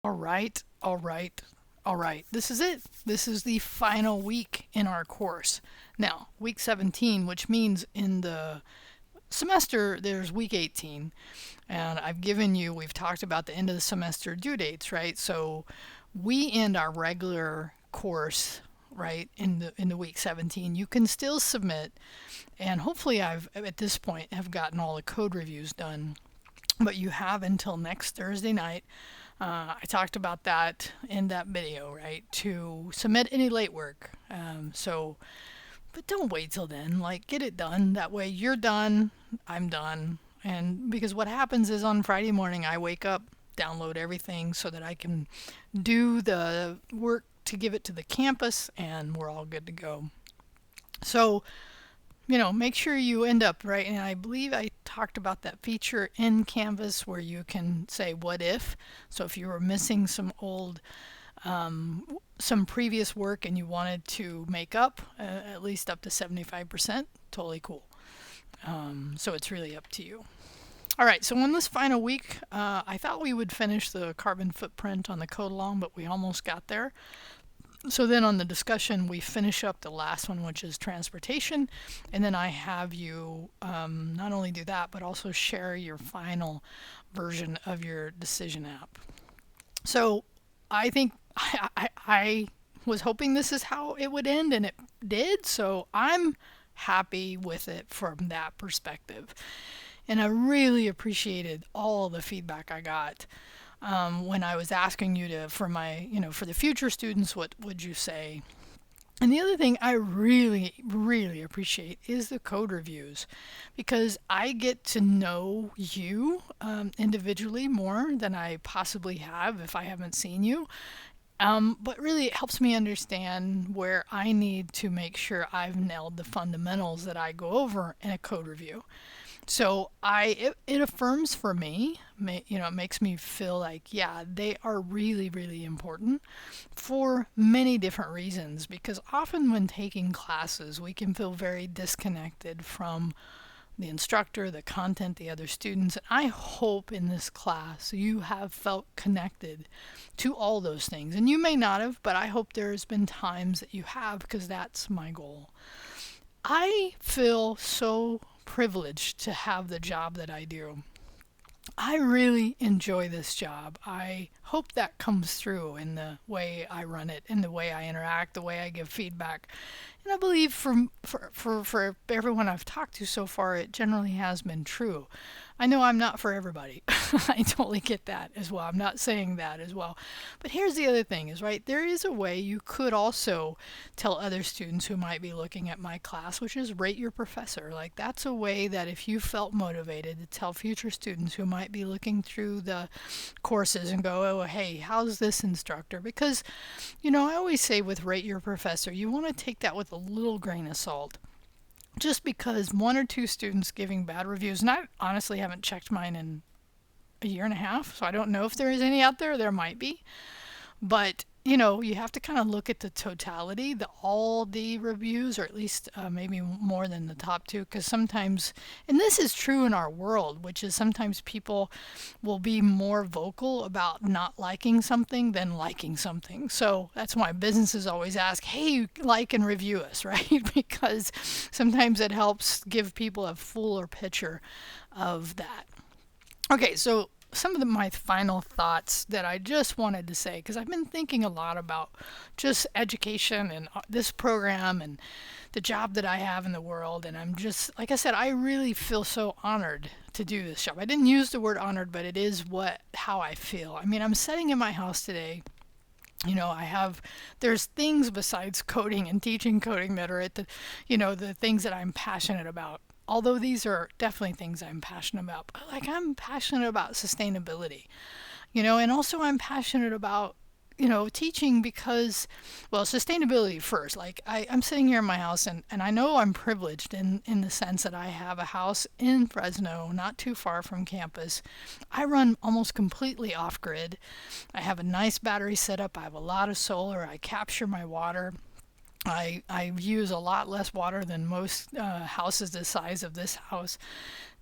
All right, all right, all right. This is it. This is the final week in our course. Now, week 17, which means in the semester there's week 18, and we've talked about the end of the semester due dates, right? So we end our regular course right in the week 17. You can still submit, and hopefully I've at this point have gotten all the code reviews done, but you have until next Thursday night. I talked about that in that video, right? To submit any late work. But don't wait till then. Like, get it done. That way you're done, I'm done. And because what happens is on Friday morning, I wake up, download everything so that I can do the work to give it to the campus, and we're all good to go. So make sure you end up right. And I believe I talked about that feature in Canvas where you can say what if. So if you were missing some previous work and you wanted to make up at least up to 75%, totally cool. So it's really up to you. All right, so on this final week, I thought we would finish the carbon footprint on the code along, but we almost got there. So then on the discussion, we finish up the last one, which is transportation. And then I have you not only do that, but also share your final version of your decision app. So I think I was hoping this is how it would end, and it did. So I'm happy with it from that perspective. And I really appreciated all the feedback I got when I was asking you for the future students, what would you say? And the other thing I really, really appreciate is the code reviews, because I get to know you individually more than I possibly have if I haven't seen you. But really, it helps me understand where I need to make sure I've nailed the fundamentals that I go over in a code review. So it affirms for me, it makes me feel like, yeah, they are really, really important for many different reasons. Because often when taking classes, we can feel very disconnected from the instructor, the content, the other students. And I hope in this class you have felt connected to all those things. And you may not have, but I hope there's been times that you have, because that's my goal. I feel so privileged to have the job that I do. I really enjoy this job. I hope that comes through in the way I run it, in the way I interact, the way I give feedback. And I believe for everyone I've talked to so far, it generally has been true. I know I'm not for everybody. I totally get that as well. I'm not saying that as well. But here's the other thing is, right, there is a way you could also tell other students who might be looking at my class, which is rate your professor. Like, that's a way that if you felt motivated to tell future students who might be looking through the courses and go, oh, hey, how's this instructor? Because, I always say with rate your professor, you want to take that with a little grain of salt. Just because one or two students giving bad reviews, and I honestly haven't checked mine in a year and a half, so I don't know if there is any out there. There might be. But, you have to kind of look at the totality, all the reviews, or at least maybe more than the top two, because sometimes, and this is true in our world, which is sometimes people will be more vocal about not liking something than liking something. So that's why businesses always ask, hey, like and review us, right? Because sometimes it helps give people a fuller picture of that. Okay, so some of my final thoughts that I just wanted to say, because I've been thinking a lot about just education and this program and the job that I have in the world. And I'm just, like I said, I really feel so honored to do this job. I didn't use the word honored, but it is how I feel. I mean, I'm sitting in my house today. There's things besides coding and teaching coding that are at the things that I'm passionate about. Although these are definitely things I'm passionate about. But I'm passionate about sustainability, and also I'm passionate about, teaching because, well, sustainability first. I'm sitting here in my house, and I know I'm privileged in the sense that I have a house in Fresno, not too far from campus. I run almost completely off grid. I have a nice battery setup. I have a lot of solar. I capture my water. I use a lot less water than most houses the size of this house.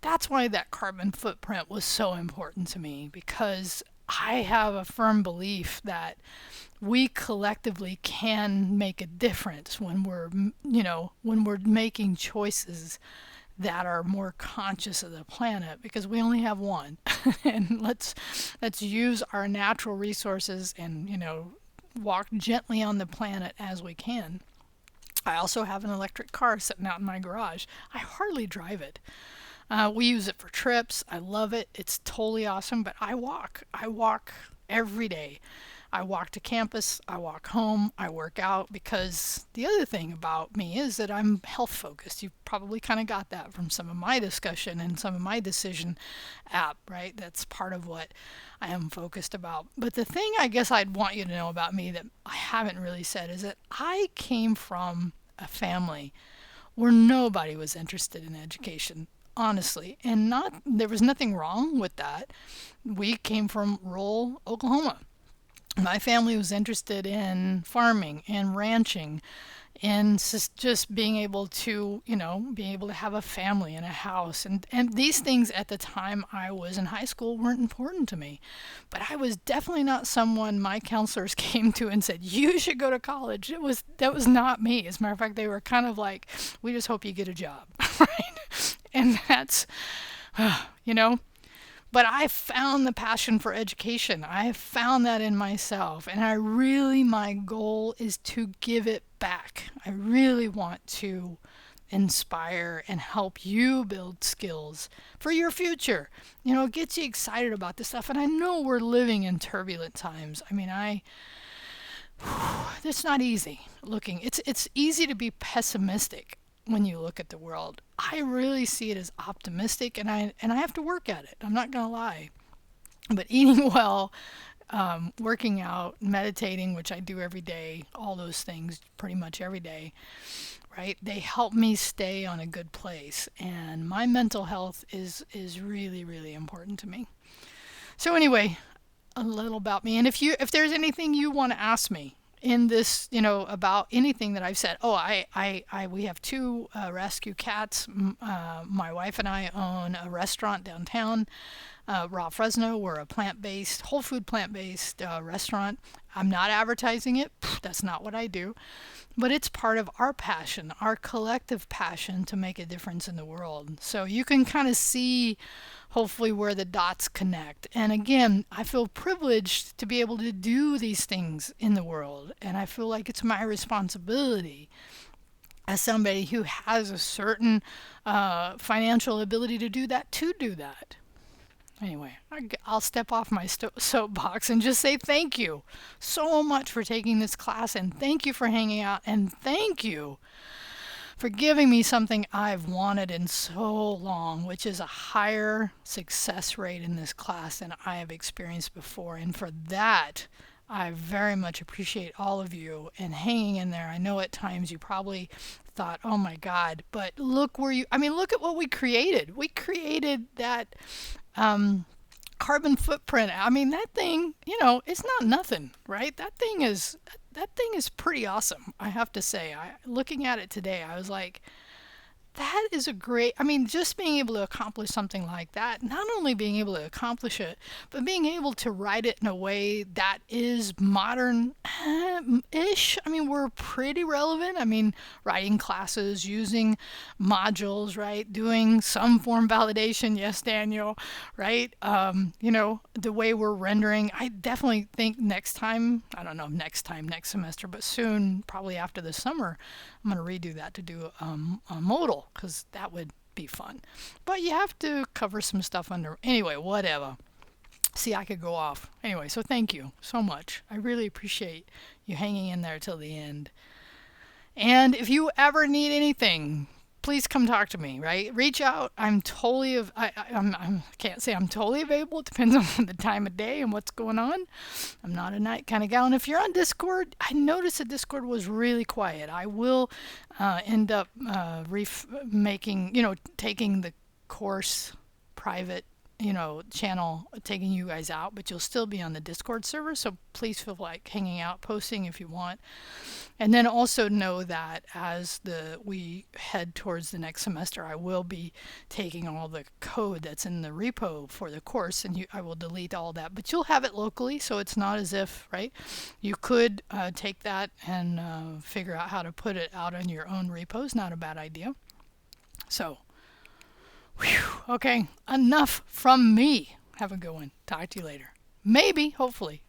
That's why that carbon footprint was so important to me, because I have a firm belief that we collectively can make a difference when when we're making choices that are more conscious of the planet, because we only have one. And let's use our natural resources and walk gently on the planet as we can. I also have an electric car sitting out in my garage. I hardly drive it. We use it for trips. I love it. It's totally awesome. But I walk. I walk every day. I walk to campus. I walk home. I work out, because the other thing about me is that I'm health focused. You probably kind of got that from some of my discussion and some of my decision app, right? That's part of what I am focused about. But the thing I guess I'd want you to know about me that I haven't really said is that I came from a family where nobody was interested in education, honestly. And not there was nothing wrong with that. We came from rural Oklahoma. My family was interested in farming and ranching and just being able to, being able to have a family and a house. And these things at the time I was in high school weren't important to me. But I was definitely not someone my counselors came to and said, you should go to college. That was not me. As a matter of fact, they were kind of like, we just hope you get a job, right? And that's, you know, but I found the passion for education. I have found that in myself. And my goal is to give it back. I really want to inspire and help you build skills for your future. It gets you excited about this stuff. And I know we're living in turbulent times. I mean, it's not easy looking. It's easy to be pessimistic when you look at the world. I really see it as optimistic, and I have to work at it. I'm not gonna lie. But eating well, working out, meditating, which I do every day, all those things pretty much every day, right? They help me stay on a good place, and my mental health is really, really important to me. So anyway, a little about me. And if there's anything you want to ask me in this, about anything that I've said. Oh, we have two rescue cats. My wife and I own a restaurant downtown, Raw Fresno. We're a whole food plant-based restaurant. I'm not advertising it. That's not what I do. But it's part of our passion, our collective passion to make a difference in the world. So you can kind of see, hopefully, where the dots connect. And again, I feel privileged to be able to do these things in the world. And I feel like it's my responsibility as somebody who has a certain financial ability to do that, Anyway, I'll step off my soapbox and just say thank you so much for taking this class, and thank you for hanging out, and thank you for giving me something I've wanted in so long, which is a higher success rate in this class than I have experienced before. And for that, I very much appreciate all of you and hanging in there. I know at times you probably thought, oh my God, but look at what we created. We created that carbon footprint. I mean, that thing, it's not nothing, right? That thing is pretty awesome, I have to say. Looking at it today, I was like, that is just being able to accomplish something like that, not only being able to accomplish it, but being able to write it in a way that is modern-ish. We're pretty relevant. Writing classes, using modules, right? Doing some form validation. Yes, Daniel, right? The way we're rendering. I definitely think next time, I don't know, next semester, but soon, probably after the summer, I'm going to redo that to do a modal, because that would be fun. But you have to cover some stuff under. Anyway, whatever. See, I could go off. Anyway, so thank you so much. I really appreciate you hanging in there till the end. And if you ever need anything, please come talk to me, right? Reach out. I'm totally, I can't say I'm totally available. It depends on the time of day and what's going on. I'm not a night kind of gal. And if you're on Discord, I noticed that Discord was really quiet. I will end up taking the course private channel taking you guys out, but you'll still be on the Discord server. So please feel like hanging out, posting if you want. And then also know that as we head towards the next semester, I will be taking all the code that's in the repo for the course, and I will delete all that. But you'll have it locally, so it's not as if, right? You could take that and figure out how to put it out on your own repos. Not a bad idea. So, whew, okay, enough from me. Have a good one. Talk to you later. Maybe, hopefully.